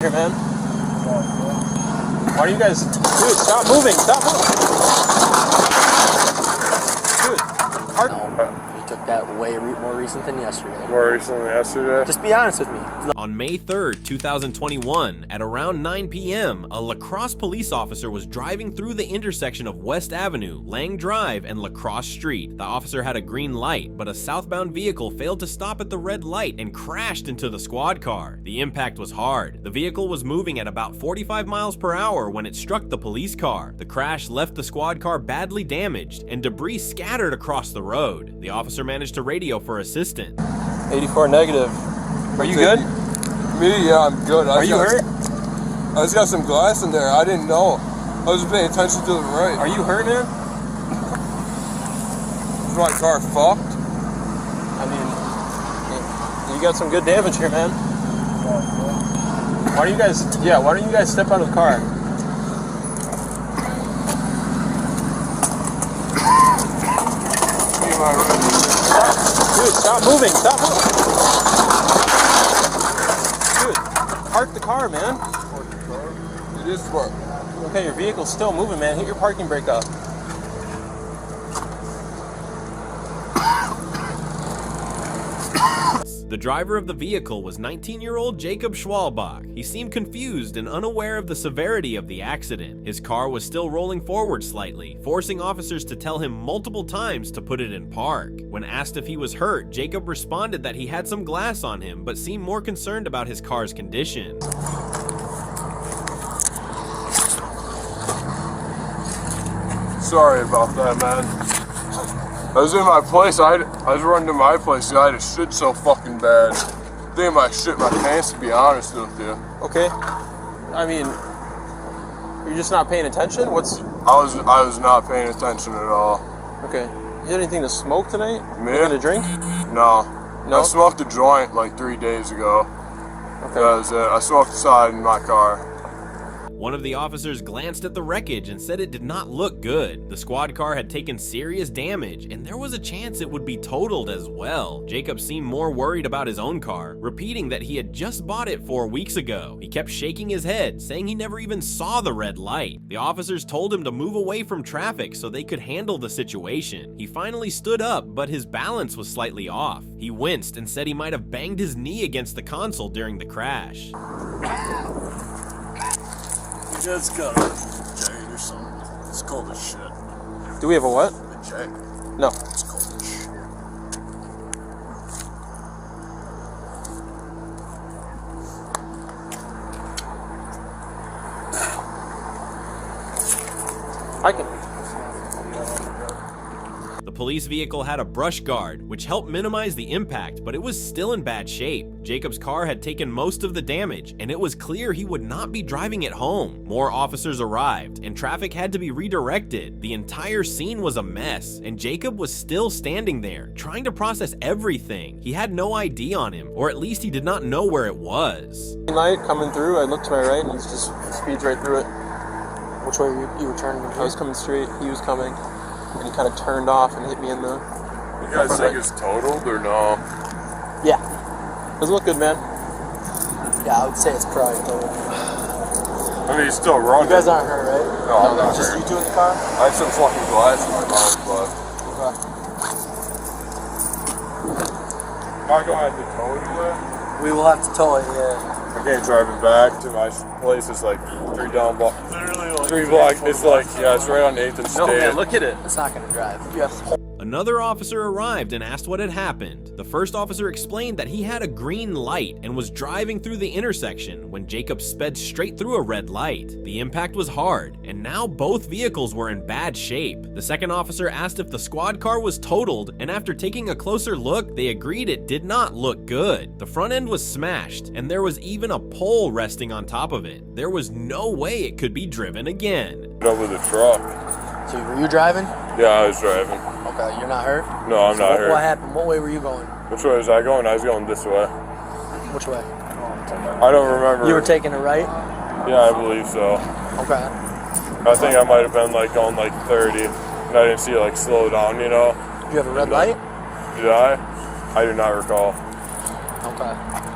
Here, man. Why are you guys... Dude, stop moving. Stop moving. Dude, park... You took that way more recent than yesterday. More recent than yesterday? Just be honest with me. On May 3rd, 2021, at around 9 p.m., a La Crosse police officer was driving through the intersection of West Avenue, Lang Drive, and La Crosse Street. The officer had a green light, but a southbound vehicle failed to stop at the red light and crashed into the squad car. The impact was hard. The vehicle was moving at about 45 miles per hour when it struck the police car. The crash left the squad car badly damaged, and debris scattered across the road. The officer managed to radio for assistance. 84 negative. Are you good? Me? Yeah, I'm good. Are you hurt? I just got some glass in there. I didn't know. I was paying attention to the right. Are you hurt, man? Is my car fucked? I mean, you got some good damage here, man. Why don't you guys step out of the car? Dude, stop moving. Stop moving. Dude, park the car, man. Park the car? It is parked. Okay, your vehicle's still moving, man. Hit your parking brake up. The driver of the vehicle was 19-year-old Jacob Schwalbach. He seemed confused and unaware of the severity of the accident. His car was still rolling forward slightly, forcing officers to tell him multiple times to put it in park. When asked if he was hurt, Jacob responded that he had some glass on him, but seemed more concerned about his car's condition. Sorry about that, man. I was in my place. I was running to my place. I had to shit so fucking bad. I think I might shit my pants, to be honest with you. Okay. I mean, you're just not paying attention? I was not paying attention at all. Okay. You had anything to smoke tonight? Me? Anything to drink? No. No? I smoked a joint like 3 days ago. Okay. That was it. I smoked inside in my car. One of the officers glanced at the wreckage and said it did not look good. The squad car had taken serious damage, and there was a chance it would be totaled as well. Jacob seemed more worried about his own car, repeating that he had just bought it 4 weeks ago. He kept shaking his head, saying he never even saw the red light. The officers told him to move away from traffic so they could handle the situation. He finally stood up, but his balance was slightly off. He winced and said he might have banged his knee against the console during the crash. You guys got a jade or something? It's cold as shit. Do we have a what? A jade. No. It's cold as shit. I can. The police vehicle had a brush guard, which helped minimize the impact, but it was still in bad shape. Jacob's car had taken most of the damage, and it was clear he would not be driving it home. More officers arrived, and traffic had to be redirected. The entire scene was a mess, and Jacob was still standing there, trying to process everything. He had no ID on him, or at least he did not know where it was. Light coming through, I looked to my right, and he just speeds right through it. Which way you were turning? I was coming straight, he was coming, and he kind of turned off and hit me in the... You guys think it's totaled or no? Yeah. Does it look good, man? Yeah, I would say it's probably total. I mean, he's still running. You guys aren't hurt, right? No, I'm not Just hurt. you two in the car? I had some fucking glass in my mouth, but... Okay. Am I going to have to tow it away? We will have to tow it, yeah. I can't drive it back to my place. It's like 3 down block. Literally like 3 block. It's like, yeah, it's right on 8th and No, State. man, look at it. It's not gonna drive. You have to. Another officer arrived and asked what had happened. The first officer explained that he had a green light and was driving through the intersection when Jacob sped straight through a red light. The impact was hard, and now both vehicles were in bad shape. The second officer asked if the squad car was totaled, and after taking a closer look, they agreed it did not look good. The front end was smashed, and there was even a pole resting on top of it. There was no way it could be driven again. Up with a truck. So were you driving? Yeah, I was driving. Okay, you're not hurt? No, I'm not hurt. What happened? What way were you going? Which way was I going? I was going this way. Which way? I don't remember. You were taking a right? Yeah, I believe so. Okay. I think I might have been like going like 30, and I didn't see it like slow down, you know? Do you have a red light? Did I? I do not recall. Okay.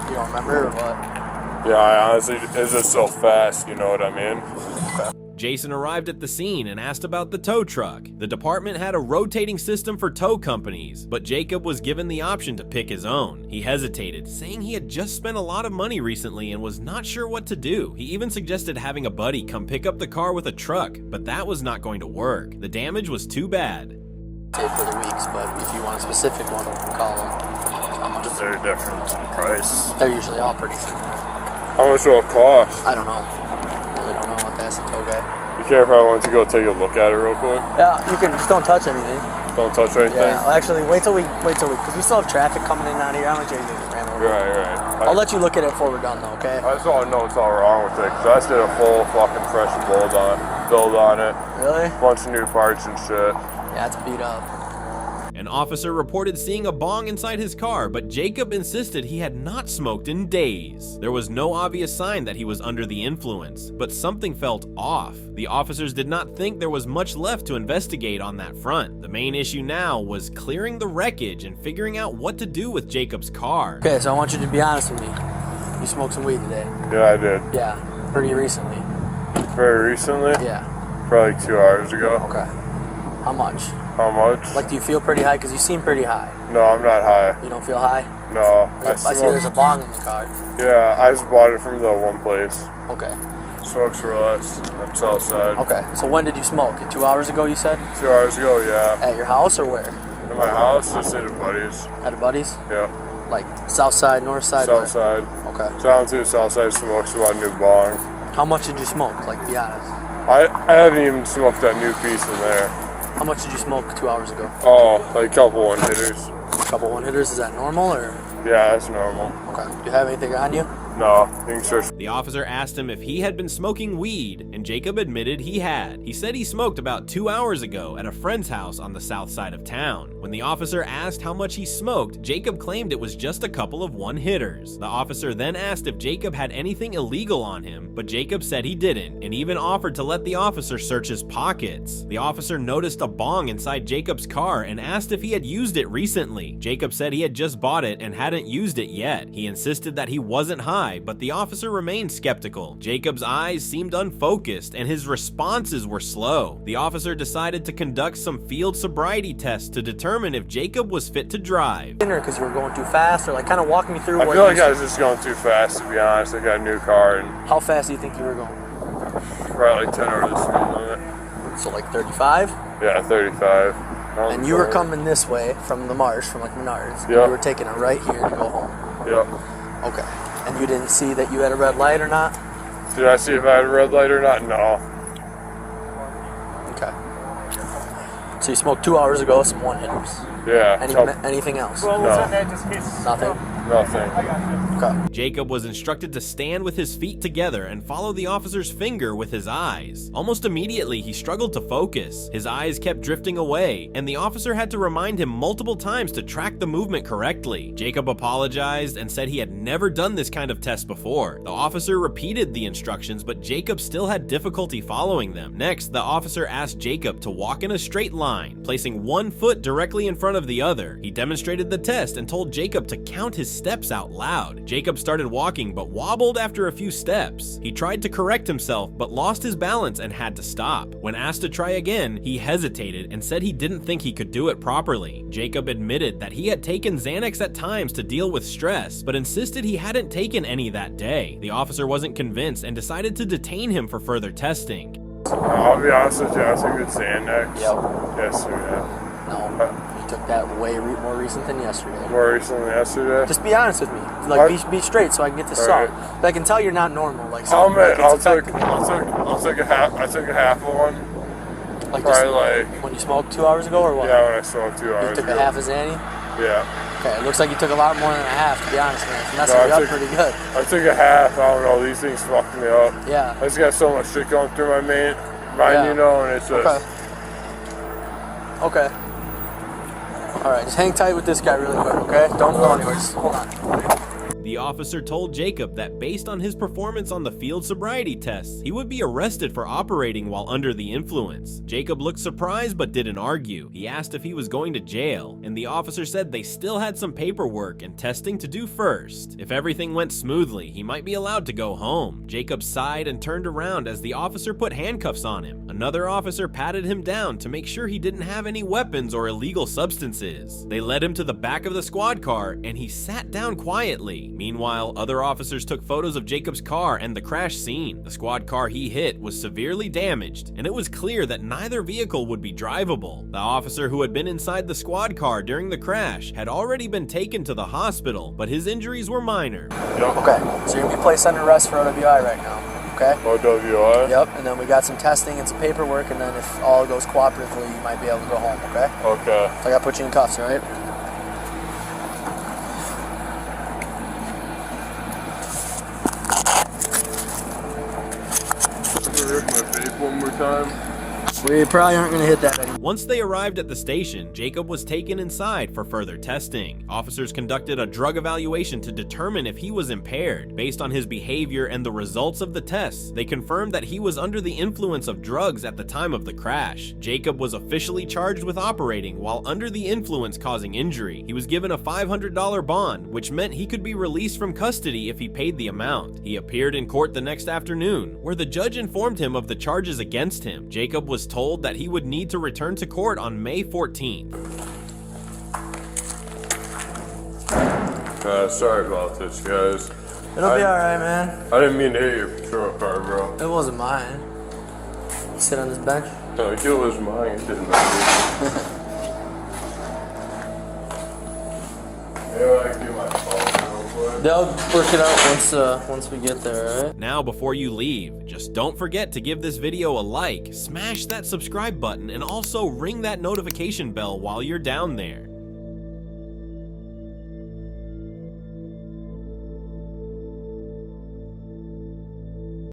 You don't remember or what? Yeah, I honestly, it's just so fast, you know what I mean? Jason arrived at the scene and asked about the tow truck. The department had a rotating system for tow companies, but Jacob was given the option to pick his own. He hesitated, saying he had just spent a lot of money recently and was not sure what to do. He even suggested having a buddy come pick up the car with a truck, but that was not going to work. The damage was too bad. Say for the weeks, but if you want a specific one, call them. They're different in price. They're usually all pretty similar. How much will it cost? I don't know. Really don't know what to ask the tow guy. You care if I want to go take a look at it real quick? Yeah, you can just don't touch anything. Don't touch anything? Yeah, well, actually, wait till we, because we still have traffic coming in out here. I'm gonna get ran over. Right. I'll let you look at it before we're done, though, okay? I just want to know what's all wrong with it, because I just did a full fucking fresh build on it. Really? Bunch of new parts and shit. Yeah, it's beat up. An officer reported seeing a bong inside his car, but Jacob insisted he had not smoked in days. There was no obvious sign that he was under the influence, but something felt off. The officers did not think there was much left to investigate on that front. The main issue now was clearing the wreckage and figuring out what to do with Jacob's car. Okay, so I want you to be honest with me. You smoked some weed today? Yeah, I did. Yeah, pretty recently. Very recently? Yeah. Probably like 2 hours ago. Okay. How much? How much? Like, do you feel pretty high? Because you seem pretty high. No, I'm not high. You don't feel high? No. I see there's a bong in the car. Yeah, I just bought it from the one place. Okay. Smokes for less. I'm Southside. Okay, so when did you smoke? 2 hours ago, you said? 2 hours ago, yeah. At your house or where? In my house, just at a buddy's. At a buddy's? Yeah. Like south side, north side? where? Southside. Okay. Down to the Southside smokes about a new bong. How much did you smoke? Like, be honest. I haven't even smoked that new piece in there. How much did you smoke 2 hours ago? Oh, like a couple one hitters. A couple one hitters. Is that normal or? Yeah, that's normal. Okay. Do you have anything on you? No, you can search. The officer asked him if he had been smoking weed, and Jacob admitted he had. He said he smoked about 2 hours ago at a friend's house on the south side of town. When the officer asked how much he smoked, Jacob claimed it was just a couple of one-hitters. The officer then asked if Jacob had anything illegal on him, but Jacob said he didn't, and even offered to let the officer search his pockets. The officer noticed a bong inside Jacob's car and asked if he had used it recently. Jacob said he had just bought it and hadn't used it yet. He insisted that he wasn't high, but the officer remained skeptical. Jacob's eyes seemed unfocused and his responses were slow. The officer decided to conduct some field sobriety tests to determine if Jacob was fit to drive. Because you were going too fast, or like kind of walk me through I what feel like you I was just going too fast, to be honest. I got a new car and How fast do you think you were going? probably like 10 over the speed limit. So like 35? Yeah, 35. And you were coming this way from the marsh, from like Menards. and Yeah. You were taking a right here to go home. Yep. Okay. And you didn't see that you had a red light or not? Did I see if I had a red light or not? No. Okay. So you smoked 2 hours ago, some one hitters. Yeah. Anything else? No. Nothing? Nothing. Okay. Jacob was instructed to stand with his feet together and follow the officer's finger with his eyes. Almost immediately, he struggled to focus. His eyes kept drifting away, and the officer had to remind him multiple times to track the movement correctly. Jacob apologized and said he had never done this kind of test before. The officer repeated the instructions, but Jacob still had difficulty following them. Next, the officer asked Jacob to walk in a straight line, placing one foot directly in front of the other. He demonstrated the test and told Jacob to count his steps out loud. Jacob started walking but wobbled after a few steps. He tried to correct himself but lost his balance and had to stop. When asked to try again, he hesitated and said he didn't think he could do it properly. Jacob admitted that he had taken Xanax at times to deal with stress, but insisted he hadn't taken any that day. The officer wasn't convinced and decided to detain him for further testing. I'll be honest with you, I took good Xanax. Yep. Yesterday. No. You took that way more recent than yesterday. More recently yesterday. Just be honest with me. Like, be straight so I can get this Alright. solved. But I can tell you're not normal. Like, I'll admit, I'll it's take a half. I took a half of one. like Probably just like when you smoked 2 hours ago or what? yeah, when I smoked 2 You hours took ago. a half of Xanny? Yeah. Okay, it looks like you took a lot more than a half, to be honest, man. It's messing No, you I up took- pretty good. I took a half. I don't know. These things fucked me up. Yeah. I just got so much shit going through my mind, Yeah. you know, and it's just. Okay. Alright, just hang tight with this guy really quick, okay? Don't go anywhere. Just hold on. The the officer told Jacob that based on his performance on the field sobriety tests, he would be arrested for operating while under the influence. Jacob looked surprised but didn't argue. He asked if he was going to jail, and the officer said they still had some paperwork and testing to do first. If everything went smoothly, he might be allowed to go home. Jacob sighed and turned around as the officer put handcuffs on him. Another officer patted him down to make sure he didn't have any weapons or illegal substances. They led him to the back of the squad car and he sat down quietly. Meanwhile, other officers took photos of Jacob's car and the crash scene. The squad car he hit was severely damaged, and it was clear that neither vehicle would be drivable. The officer who had been inside the squad car during the crash had already been taken to the hospital, but his injuries were minor. Okay, so you're gonna be placed under arrest for OWI right now, okay? OWI? Yep, and then we got some testing and some paperwork, and then if all goes cooperatively, you might be able to go home, okay? Okay. So I gotta put you in cuffs, alright? Hit my vape one more time. We probably aren't gonna hit that anymore. Once they arrived at the station, Jacob was taken inside for further testing. Officers conducted a drug evaluation to determine if he was impaired. Based on his behavior and the results of the tests, they confirmed that he was under the influence of drugs at the time of the crash. Jacob was officially charged with operating while under the influence causing injury. He was given a $500 bond, which meant he could be released from custody if he paid the amount. He appeared in court the next afternoon, where the judge informed him of the charges against him. Jacob was told that he would need to return to court on May 14th. Sorry about this, guys. It'll be alright, man. I didn't mean to hit your patrol car, bro. It wasn't mine. You sit on this bench? No, it was mine. It didn't matter. Yeah, I get my phone real quick. They'll work it out once we get there, alright? Now, before you leave, just don't forget to give this video a like, smash that subscribe button, and also ring that notification bell while you're down there.